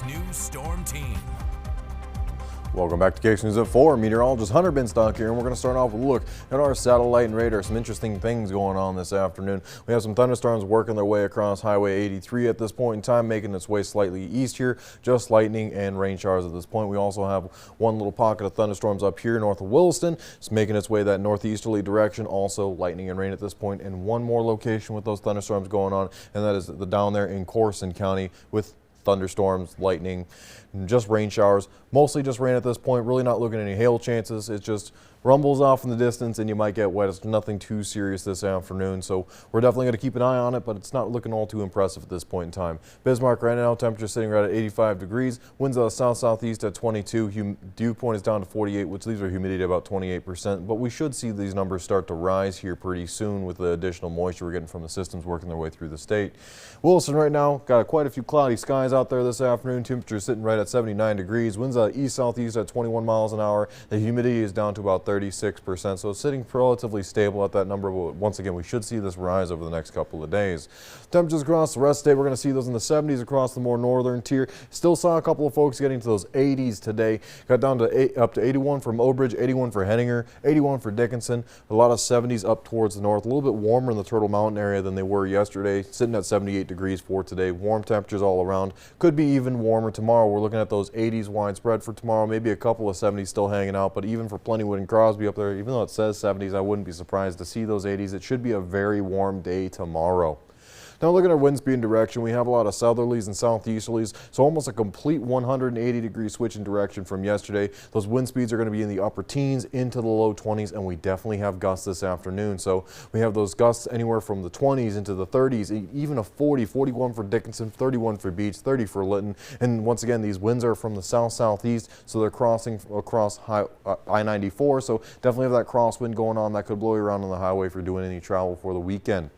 News Storm Team. Welcome back to KX News at 4. Meteorologist Hunter Binstock here, and we're going to start off with a look at our satellite and radar. Some interesting things going on this afternoon. We have some thunderstorms working their way across Highway 83 at this point in time, making its way slightly east here. Just lightning and rain showers at this point. We also have one little pocket of thunderstorms up here north of Williston. It's making its way that northeasterly direction. Also lightning and rain at this point, and one more location with those thunderstorms going on, and that is down there in Corson County with thunderstorms, lightning, and just rain showers. Mostly just rain at this point. Really not looking at any hail chances. It's just rumbles off in the distance and you might get wet. It's nothing too serious this afternoon, so we're definitely going to keep an eye on it, but it's not looking all too impressive at this point in time. Bismarck right now, temperature sitting right at 85 degrees. Winds out south-southeast at 22. Dew point is down to 48, which leaves our humidity at about 28%, but we should see these numbers start to rise here pretty soon with the additional moisture we're getting from the systems working their way through the state. Wilson right now got quite a few cloudy skies out there this afternoon. Temperature sitting right at 79 degrees. Winds out east-southeast at 21 miles an hour. The humidity is down to about 36%, so it's sitting relatively stable at that number. But once again, we should see this rise over the next couple of days. Temperatures across the rest of the day, we're going to see those in the 70s across the more northern tier. Still saw a couple of folks getting to those 80s today. Got down to up to 81 for Mobridge, 81 for Henninger, 81 for Dickinson. A lot of 70s up towards the north. A little bit warmer in the Turtle Mountain area than they were yesterday. Sitting at 78 degrees for today. Warm temperatures all around. Could be even warmer tomorrow. We're looking at those 80s widespread for tomorrow. Maybe a couple of 70s still hanging out, but even for Plentywood and Crosby up there, even though it says 70s, I wouldn't be surprised to see those 80s. It should be a very warm day tomorrow. Now looking at our wind speed and direction, we have a lot of southerlies and southeasterlies, so almost a complete 180-degree switch in direction from yesterday. Those wind speeds are going to be in the upper teens into the low 20s, and we definitely have gusts this afternoon. So we have those gusts anywhere from the 20s into the 30s, even a 40, 41 for Dickinson, 31 for Beach, 30 for Lytton. And once again, these winds are from the south-southeast, so they're crossing across I-94, so definitely have that crosswind going on that could blow you around on the highway if you're doing any travel for the weekend.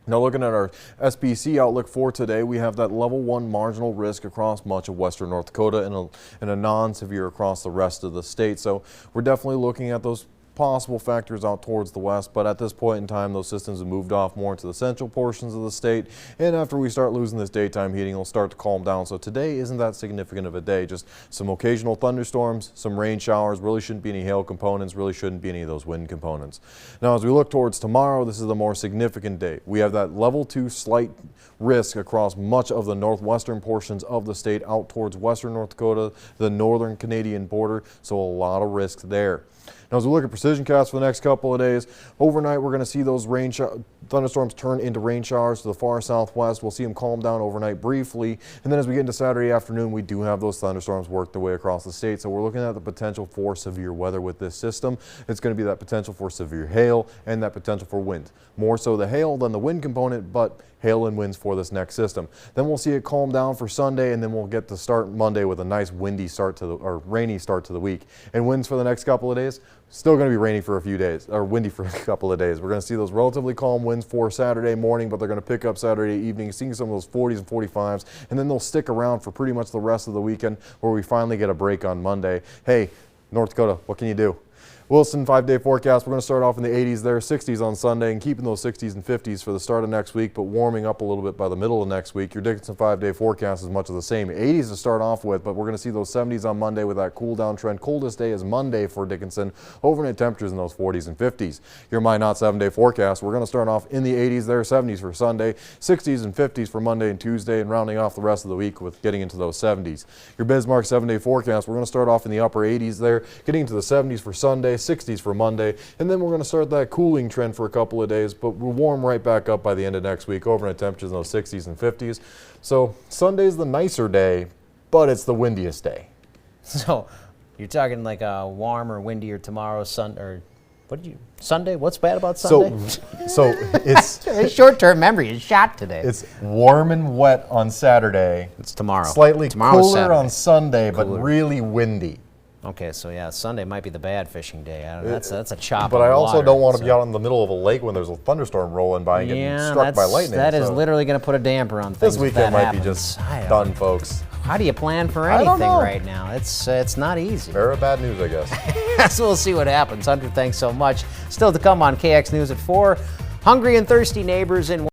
Now looking at our SPC outlook for today, we have that level 1 marginal risk across much of western North Dakota and a non-severe across the rest of the state. So we're definitely looking at those possible factors out towards the west, but at this point in time those systems have moved off more into the central portions of the state, and after we start losing this daytime heating, it'll start to calm down. So today isn't that significant of a day. Just some occasional thunderstorms, some rain showers. Really shouldn't be any hail components, really shouldn't be any of those wind components. Now as we look towards tomorrow, this is the more significant day. We have that level 2 slight risk across much of the northwestern portions of the state out towards western North Dakota, the northern Canadian border, so a lot of risk there. Now as we look at precision casts for the next couple of days, overnight we're going to see those thunderstorms turn into rain showers to the far southwest. We'll see them calm down overnight briefly, and then as we get into Saturday afternoon, we do have those thunderstorms work their way across the state. So we're looking at the potential for severe weather with this system. It's going to be that potential for severe hail and that potential for wind. More so the hail than the wind component, but hail and winds for this next system. Then we'll see it calm down for Sunday, and then we'll get to start Monday with a nice windy start to rainy start to the week. And winds for the next couple of days, still going to be rainy for a few days, or windy for a couple of days. We're going to see those relatively calm winds for Saturday morning, but they're going to pick up Saturday evening, seeing some of those 40s and 45s, and then they'll stick around for pretty much the rest of the weekend where we finally get a break on Monday. Hey, North Dakota, what can you do? Wilson 5-day forecast, we're going to start off in the 80s there, 60s on Sunday, and keeping those 60s and 50s for the start of next week, but warming up a little bit by the middle of next week. Your Dickinson 5-day forecast is much of the same. 80s to start off with, but we're going to see those 70s on Monday with that cool down trend. Coldest day is Monday for Dickinson. Overnight temperatures in those 40s and 50s. Your Minot 7-day forecast, we're going to start off in the 80s there, 70s for Sunday, 60s and 50s for Monday and Tuesday, and rounding off the rest of the week with getting into those 70s. Your Bismarck 7-day forecast, we're going to start off in the upper 80s there, getting into the 70s for Sunday, 60s for Monday, and then we're going to start that cooling trend for a couple of days, but we'll warm right back up by the end of next week. Overnight temperatures in those 60s and 50s. So Sunday's the nicer day, but it's the windiest day. So you're talking like a warmer, windier tomorrow, Sunday? What's bad about Sunday? So it's short-term memory is shot today. It's warm and wet on Saturday. It's tomorrow. Slightly Tomorrow's cooler Saturday. on Sunday, but Cooler. really windy. Okay, so yeah, Sunday might be the bad fishing day. That's a chop. But on I also water, don't want to so. be out in the middle of a lake when there's a thunderstorm rolling by and getting struck by lightning. That is so literally going to put a damper on things. this if weekend that might be happens. just done, folks. How do you plan for I don't anything know. right now? It's not easy. Very bad news, I guess. So we'll see what happens. Hunter, thanks so much. Still to come on KX News at 4. Hungry and thirsty neighbors in